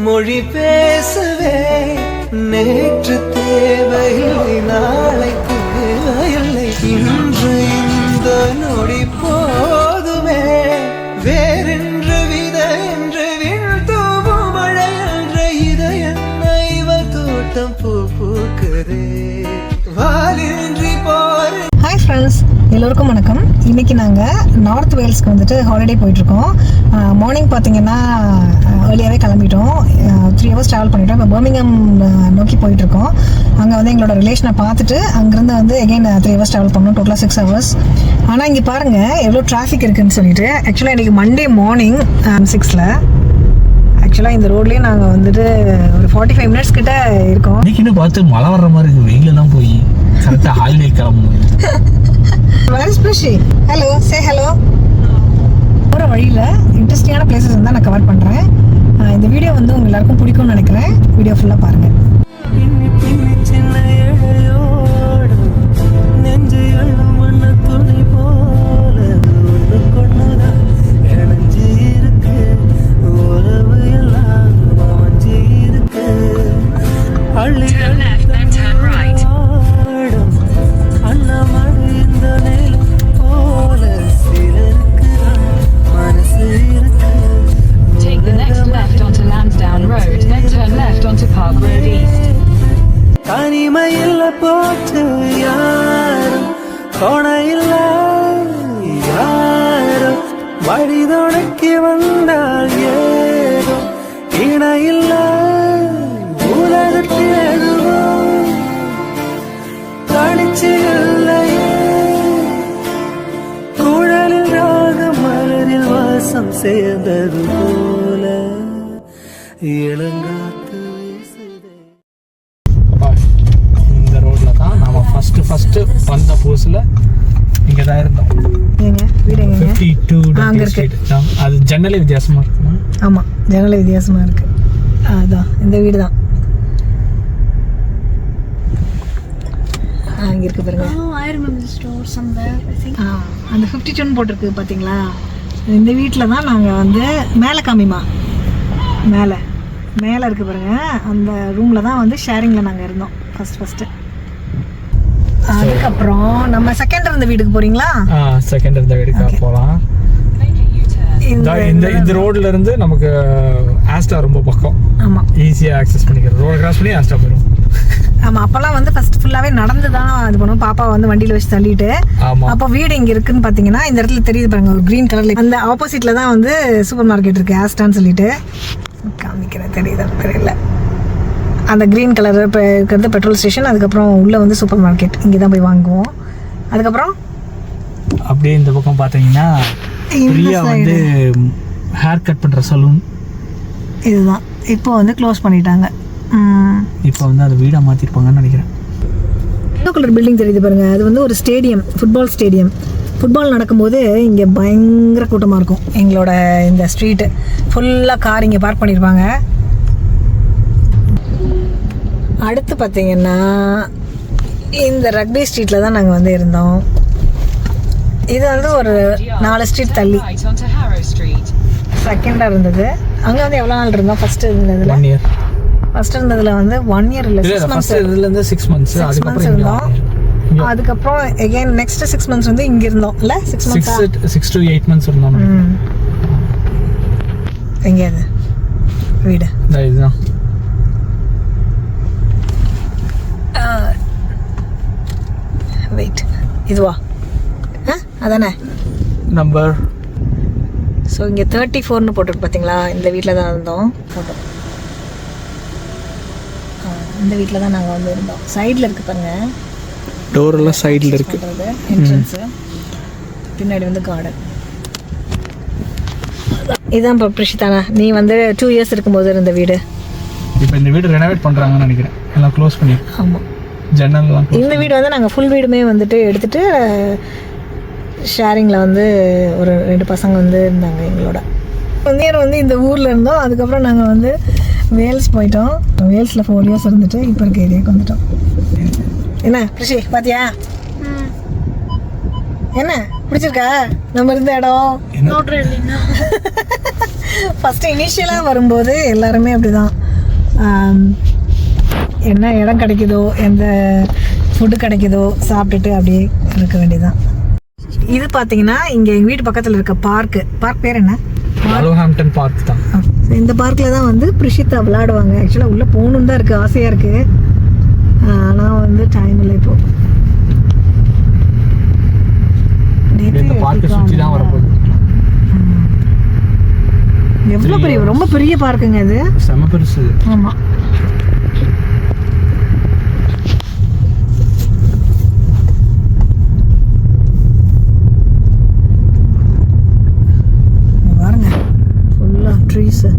மொழி பேசவே நேற்று தேவையில்லை, நாளைக்கு தேவையில்லை, இன்று இந்த நொடி போதுமே. வேறென்று வித என்று வீழ்த்தோவும் மழை என்ற இதயன்னை இவள் தோட்டம் பூ பூக்குதே வாலின்றி போரு. ஹாய் ஃப்ரெண்ட்ஸ், எல்லோருக்கும் வணக்கம். இன்றைக்கி நாங்கள் நார்த் வேல்ஸ்க்கு வந்துட்டு ஹாலிடே போயிட்டுருக்கோம். மார்னிங் பார்த்தீங்கன்னா ஏர்லியாகவே கிளம்பிட்டோம். 3 hours ட்ராவல் பண்ணிட்டோம். இப்போ பர்மிங்ஹாம் நோக்கி போயிட்டுருக்கோம். அங்கே வந்து எங்களோட ரிலேஷனை பார்த்துட்டு அங்கேருந்து வந்து எகைன் 3 hours ட்ராவல் பண்ணோம். டோட்டலாக 6 hours. ஆனால் இங்கே பாருங்கள் எவ்வளோ டிராஃபிக் இருக்குதுன்னு சொல்லிட்டு. ஆக்சுவலாக இன்றைக்கி மண்டே மார்னிங் 6ல் ஆக்சுவலாக இந்த ரோட்லேயே நாங்கள் வந்துட்டு ஒரு 45 minutes கிட்ட இருக்கோம். இன்னைக்கு பார்த்து மழை வர்ற மாதிரி இருக்குது. வெயிலெல்லாம் போய் கரெக்டாக ஹாலிடே கிளம்பணும். ஹலோ, சே ஹலோ. போகிற வழியில் இன்ட்ரெஸ்டிங்கான பிளேசஸ் வந்து நான் கவர் பண்ணுறேன். இந்த வீடியோ வந்து உங்கள் எல்லாருக்கும் பிடிக்கும்னு நினைக்கிறேன். வீடியோ ஃபுல்லாக பாருங்கள். தனிமையில் போட்டு யாரும் துணையில்ல, யாரும் வழி தொடக்கி வந்தால் ஏதோ இணையில்ல. உலகத்தில் எதுவும் தனிச்சு இல்லையே, குழலில் ராக மலரில் வாசம் சேர்ந்தது போல இளங்காத்து. ஃபர்ஸ்ட் வந்த புதுசுல இங்க தான் இருந்தோம். ஏங்க வீடு எங்க? 52 அங்க இருக்கு. அது ஜன்னலே வித்தியாசமா இருக்குமா? ஆமா, ஜன்னலே வித்தியாசமா இருக்கு. அதான் இந்த வீடு தான். அங்க இருக்கு பாருங்க. I remember the store somewhere, I think. அந்த 52 போட்டிருக்கு பாத்தீங்களா? இந்த வீட்டில் தான் நாங்கள் வந்து மேலே காமிமா மேலே இருக்கு பாருங்க. அந்த ரூமில் தான் வந்து ஷேரிங்கில் நாங்கள் இருந்தோம் ஃபஸ்ட்டு. அதுக்கப்புறம் நம்ம செகண்ட் இருந்த வீட்டுக்கு போறீங்களா? செகண்ட் இருந்த வீட்டுக்கு போகலாம். இந்த ரோட்ல இருந்து நமக்கு ஆஸ்டா ரொம்ப பக்கம். ஆமா, ஈஸியா ஆக்சஸ் பண்ணிக்கிறோம். ரோட் கிராஸ் பண்ணி ஆஸ்டா போயிடும். ஆமா, அப்பெல்லாம் வந்து ஃபர்ஸ்ட் ஃபுல்லாவே நடந்து தான் இது பண்ணுவோம். பாப்பா வந்து வண்டியில வச்சு தள்ளிட்டு. அப்போ வீடு இங்க இருக்குன்னு பாத்தீங்கன்னா இந்த இடத்துல தெரியுது பாருங்க, ஒரு கிரீன் கலர்ல. அந்த ஆப்போசிட்ல தான் வந்து சூப்பர் மார்க்கெட் இருக்கு, ஆஸ்டான்னு சொல்லிட்டு காமிக்கிறேன். தெரியல அந்த க்ரீன் கலர் இப்போ இருக்கிறது பெட்ரோல் ஸ்டேஷன். அதுக்கப்புறம் உள்ளே வந்து சூப்பர் மார்க்கெட். இங்கே தான் போய் வாங்குவோம். அதுக்கப்புறம் அப்படியே இந்த பக்கம் பார்த்தீங்கன்னா வந்து ஹேர் கட் பண்ணுற சலூன் இதுதான். இப்போ வந்து க்ளோஸ் பண்ணிட்டாங்க. இப்போ வந்து அதை வீடாக மாற்றிருப்பாங்கன்னு நினைக்கிறேன். எல்லோ கலர் பில்டிங் தெரியுது பாருங்கள். அது வந்து ஒரு ஸ்டேடியம், ஃபுட்பால் ஸ்டேடியம். ஃபுட்பால் நடக்கும்போது இங்கே பயங்கர கூட்டமாக இருக்கும். எங்களோட இந்த ஸ்ட்ரீட்டு ஃபுல்லாக கார் இங்கே பார்க் பண்ணியிருப்பாங்க. அடுத்து பார்த்தீங்கன்னா இந்த ரக்பி ஸ்ட்ரீட்டில் தான் நாங்கள் வந்து இருந்தோம். இது வந்து ஒரு 4 ஸ்ட்ரீட் தள்ளி செகண்டாக இருந்தது. அங்கே வந்து எவ்வளோ நாள் இருந்தோம்? ஃபஸ்ட்டு இருந்ததில் 1 year. ஃபஸ்ட்டு இருந்ததில் வந்து 1 year இல்லை, 6 months. இதுலேருந்து 6 months இருந்தோம். அதுக்கப்புறம் எகைன் நெக்ஸ்ட் 6 months வந்து இங்கே இருந்தோம். இல்லை 6 to 8 months இருந்தோம். எங்கேயாது வீடு? இதுதான். வெயிட், இதுவா? அதானே நம்பர். ஸோ இங்கே 34ன்னு போட்டுருக்கு பார்த்தீங்களா? இந்த வீட்டில் தான் இருந்தோம். ஃபோட்டோ இந்த வீட்டில் தான் நாங்கள் வந்து இருந்தோம். சைடில் இருக்குது பாருங்க, டோரெல்லாம் சைடில் இருக்குது. என்ட்ரன்ஸு பின்னாடி வந்து கார்டன். இதுதான் இப்போ பிரிஷிதானா, நீ வந்து 2 years இருக்கும்போது இருந்த வீடு. இப்போ இந்த வீடு ரெனோவேட் பண்ணுறாங்கன்னு நினைக்கிறேன். எல்லாம் க்ளோஸ் பண்ணி. ஆமாம், ஜன்னல்லாம். இந்த வீடு வந்து நாங்கள் ஃபுல் வீடுமே வந்துட்டு எடுத்துகிட்டு ஷேரிங்கில் வந்து ஒரு 2 பசங்க வந்து இருந்தாங்க எங்களோட. வந்து இந்த ஊரில் இருந்தோம். அதுக்கப்புறம் நாங்கள் வந்து வேல்ஸ் போயிட்டோம். வேல்ஸில் 4 years இருந்துட்டு இப்போ இருக்க ஏரியாவுக்கு வந்துட்டோம். என்ன கிருஷி பார்த்தியா? என்ன பிடிச்சிருக்கா நம்ம இருந்த இடம்? Not really, no. ஃபஸ்ட்டு இனிஷியலாக வரும்போது எல்லாருமே அப்படிதான், என்ன இடம் கிடைக்குதோ எந்த ஃபுட்டு கிடைக்குதோ சாப்பிட்டுட்டு அப்படியே இருக்க வேண்டியதுதான். இது பார்த்தீங்கன்னா இங்கே எங்கள் வீட்டு பக்கத்தில் இருக்க பார்க் பேர் என்ன? வல்வர்ஹாம்ப்டன் பார்க் தான். இந்த பார்க்கில் தான் வந்து பிரிஷிதா விளையாடுவாங்க. ஆக்சுவலாக உள்ளே போகணுன்னு தான் இருக்குது, ஆசையாக இருக்குது. ஆனால் வந்து டைம் இல்லை இப்போ. இந்த பார்க்கை சுற்றி தான் வரப்போகுது. எவ்வளோ பெரிய, ரொம்ப பெரிய பார்க்குங்க இது, செம பெருசு. ஆமாம். பாருங்க ஃபுல்லாக ட்ரீஸு.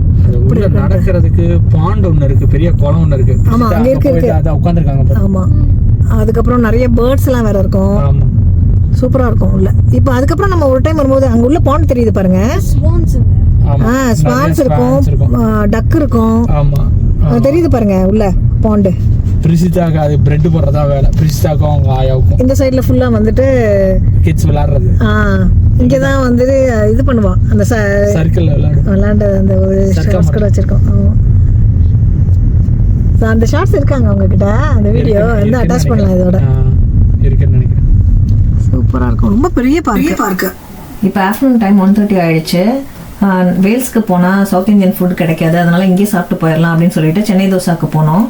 நடக்கிறதுக்கு பாண்ட் ஒன்று இருக்கு, பெரிய குளம் ஒன்று இருக்கு. ஆமா, அங்க இருக்கு. அத உட்கார்ந்திருக்காங்க. ஆமா, அதுக்கப்புறம் நிறைய பேர்ட்ஸ் எல்லாம் வேற இருக்கும். ஆமா, சூப்பரா இருக்கும் உள்ள. இப்போ அதுக்கப்புறம் நம்ம ஒரு டைம் வரும்போது அங்க உள்ள பாண்ட் தெரியுது பாருங்க. Swans in there. ஆமா, ஸ்வான்ஸ் இருக்கும், டக் இருக்கும். ஆமா, தெரியுது பாருங்க உள்ள பாண்டு. பிரிசிதாக்கு அது பிரெட் போடுறதா வேலை. பிரிசிதாக்கும் அவங்க ஆயாவுக்கும். இந்த சைடுல ஃபுல்லா வந்துட்டு கிட்ஸ் விளையாடுறது. இங்கதான் வந்துட்டு இது பண்ணுவா, அந்த சர்க்கிள் விளையாண்டு அந்த ஒரு ஷார்ட்ஸ் கூட வச்சிருக்கோம். அந்த ஷார்ட்ஸ் இருக்காங்க அவங்க கிட்ட, அந்த வீடியோ வந்து அட்டாச் பண்ணலாம் இதோட. இருக்குன்னு நினைக்கிறேன். சூப்பராக இருக்கும், ரொம்ப பெரிய பார்க்கு. இப்போ ஆஃப்டர்நூன் டைம் 1:30 ஆயிடுச்சு. வேல்ஸ்க்கு போனால் சவுத் இந்தியன் ஃபுட் கிடைக்காது, அதனால இங்கேயே சாப்பிட்டு போயிடலாம் அப்படின்னு சொல்லிட்டு சென்னை தோசாக்கு போனோம்.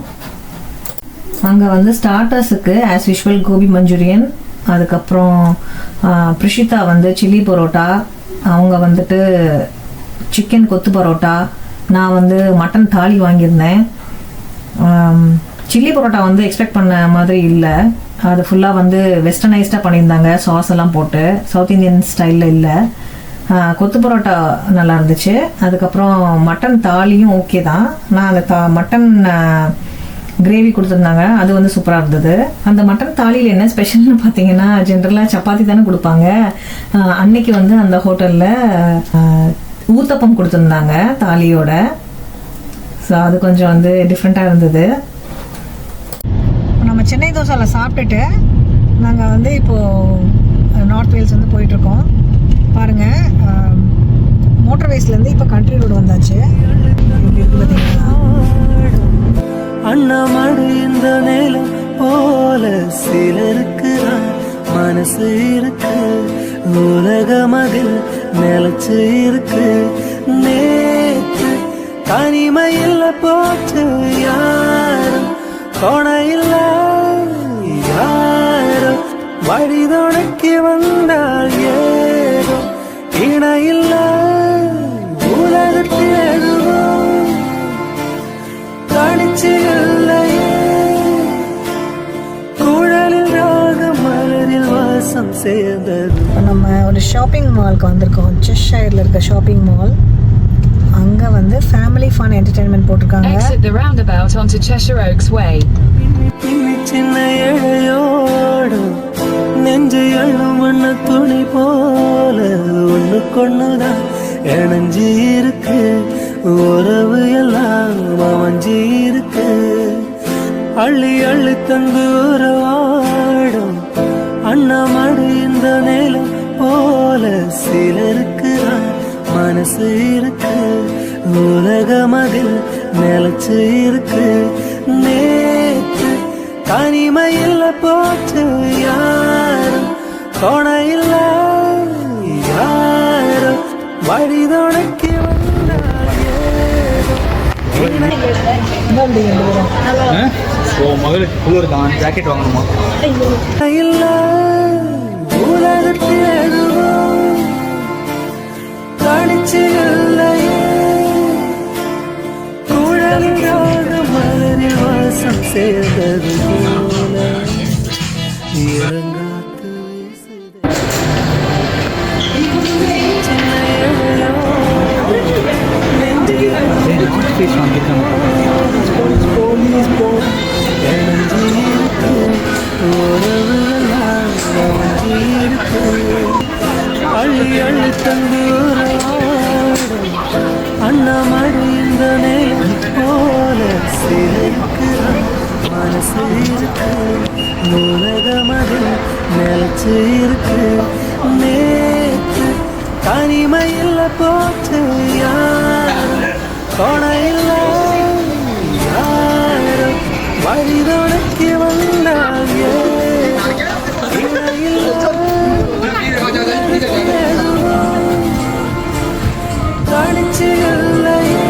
அங்கே வந்து ஸ்டார்டர்ஸுக்கு ஆஸ் யூஷுவல் கோபி மஞ்சூரியன், அதுக்கப்புறம் பிரிஷிதா வந்து சில்லி பரோட்டா, அவங்க வந்துட்டு சிக்கன் கொத்து பரோட்டா, நான் வந்து மட்டன் தாலி வாங்கியிருந்தேன். சில்லி பரோட்டா வந்து எக்ஸ்பெக்ட் பண்ண மாதிரி இல்லை, அது ஃபுல்லாக வந்து வெஸ்டர்னைஸ்டாக பண்ணியிருந்தாங்க, சாஸ் எல்லாம் போட்டு, சவுத் இந்தியன் ஸ்டைலில் இல்லை. கொத்து பரோட்டா நல்லா இருந்துச்சு. அதுக்கப்புறம் மட்டன் தாலியும் ஓகே தான். நான் அந்த மட்டன் கிரேவி கொடுத்துருந்தாங்க, அது வந்து சூப்பராக இருந்தது. அந்த மட்டன் தாலியில் என்ன ஸ்பெஷல்னு பார்த்தீங்கன்னா, ஜென்ரலாக சப்பாத்தி தானே கொடுப்பாங்க. அன்னைக்கு வந்து அந்த ஹோட்டலில் ஊத்தப்பம் கொடுத்துருந்தாங்க தாலியோட. ஸோ அது கொஞ்சம் வந்து டிஃப்ரெண்ட்டாக இருந்தது. நம்ம சென்னை தோசாவில் சாப்பிட்டுட்டு நாங்கள் வந்து இப்போது நார்த் வேல்ஸ் வந்து போயிட்டுருக்கோம். பாருங்கள், மோட்டர்வேஸ்லேருந்து இப்போ கண்ட்ரி ரோடு வந்தாச்சு. எப்படி இருக்கு பார்த்தீங்கன்னா, அண்ணாமடு இந்த நேலம் போல சிலருக்கு மனசு இருக்கு, உலகமதில் நிலச்சு இருக்கு. நேற்று தனிமையில் போச்சு யாரும், துணையில்ல யாரும், வழி தொடக்கி வந்தால் ஏதோ இணையில்ல உலகத்தில் எதுவும் தனிச்சு இல்லையே. குழலில் ராக மலரில் வாசம் சேர்ந்தது. நம்ம ஒரு ஷாப்பிங் மாலுக்கு வந்திருக்கோம், செஸ்ஷயரில் இருக்க ஷாப்பிங் மால். அங்கே வந்து ஃபேமிலி ஃபன் என்டர்டெயின்மெண்ட் போட்டிருக்காங்க. Exit the roundabout onto Cheshire Oaks Way. பின்னி சின்ன இழையோடு நெஞ்சு எள்ளும் வண்ண துணி போல ஒண்ணுக்கொண்ணுதான் இணைஞ்சி இருக்கு, உறவு எல்லாம் அமைஞ்சி இருக்கு. அள்ளி அள்ளி தந்து உறவாடும் அண்ணாமடு இந்த நேலம் போல சிலருக்கு மனசு இருக்கு, உலகமதில் நிலச்சு இருக்கு. நேற்று தனிமையில் போச்சு யாரும், துணையில்ல யாரும், வழி தொடக்கி மகளுக்கு குளிர் தான், ஜாக்கெட் வாங்கணுமா? இல்ல உலகத்தில் எதுவும் தனிச்சு இல்லையே. குழலில் மலரில் வாசம் சேர்ந்தது போல இறங்காத்து வீசுது. சின்ன இழையோடு நெஞ்சில் ஃபிஷ் வாங்கியிருக்காங்க. அள்ளி அள்ளி தந்து அண்ணாமடு இந்த நேரம் போல சிலைக்கு மனசு இருக்கு, உலகமதில் நிலச்சு இருக்கு. நேற்று தனிமையில் போச்சு யாரும் கொடையில் யாரும் வழிதொடக்கி வந்தாங்க தனிச்சு இல்லையே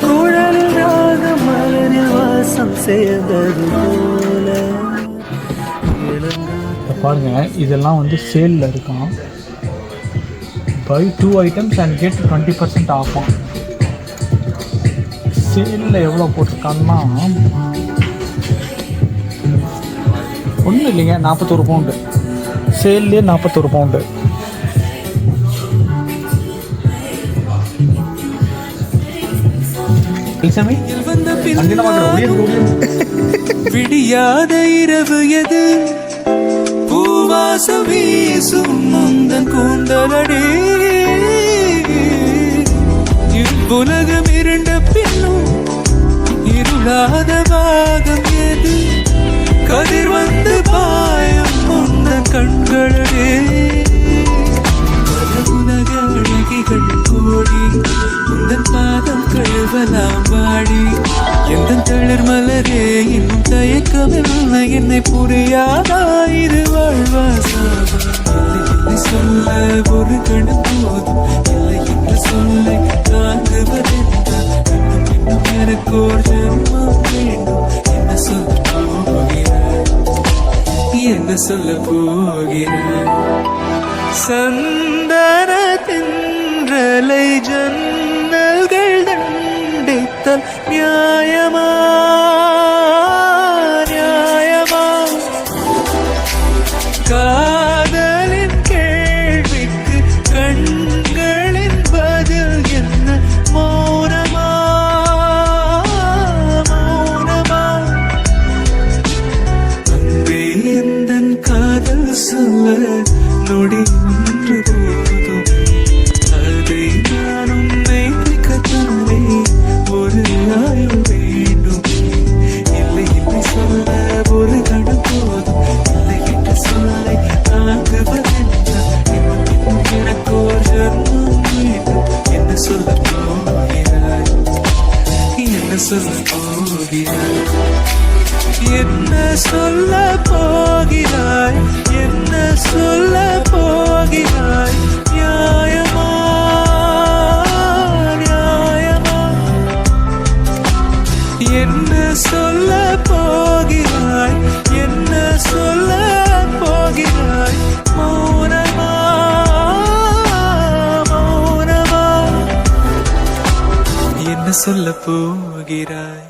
குழலில் ராக மலரில் வாசம் சேர்ந்தது போல இப்போ பாருங்க இதெல்லாம் வந்து சேலில் இருக்கான். பை 2 items and get 20% ஆஃபான். சேலில் எவ்வளோ போட்டிருக்காங்கன்னா ஒன்றும் இல்லைங்க, 41 பவுண்டு. சேல்லே 41 பவுண்டு. விடியாத இரவு எது பூவாசம் வீசும் முந்தன் கூந்தலடி உலகம் இருண்ட பின்னும் இருளாத பாகம் எது கதிர் வந்து பாயம் முந்தன் கண்களே உலக அழகிகள் கோடி முந்தன் பாதம் கழுவலாம் வாடி எந்த தளிர் மலரே இன்னும் தயக்கமில்லை என்னை புரியாதா இது வாழ்வாசாவை சொல்ல ஒரு கணம் போதும் இல்லை என்று சொல்லை தாங்குவதென்றால் இன்னும் எனக்கு ஒரு ஜென்மம் வேண்டும் என்ன சொல்ல போகிறாய் என்ன சொல்ல போகிறாய் சந்தன தின்றலை ஜன்னல்கள் தண்டித்தல் நியாயமா நியாயமா காதலின் கேள்விக்கு கண்களின் பதில் என்ன மௌனமா மௌனமா அன்பே எந்தன் காதல் சொல்ல நொடி ஒன்று போதும் அதை நானும் நினைக்கத்தானே ஒரு ஆயுள் வேண்டும் இல்லை இல்லை சொல்ல ஒரு கணம் போதும் இல்லை என்று சொல்லை தாங்குவதென்றால் இன்னும் எனக்கு ஒரு ஜன்மம் வேண்டும் என்ன சொல்ல போகிறாய் என்ன சொல்ல போகிறாய் என்ன சொல்ல போகிறாய் என்ன சொல்ல போகிறாய் நியாயமா நியாயமா என்ன சொல்ல போகிறாய் என்ன சொல்ல போகிறாய் மௌனமா மௌனமா என்ன சொல்ல போகிறாய்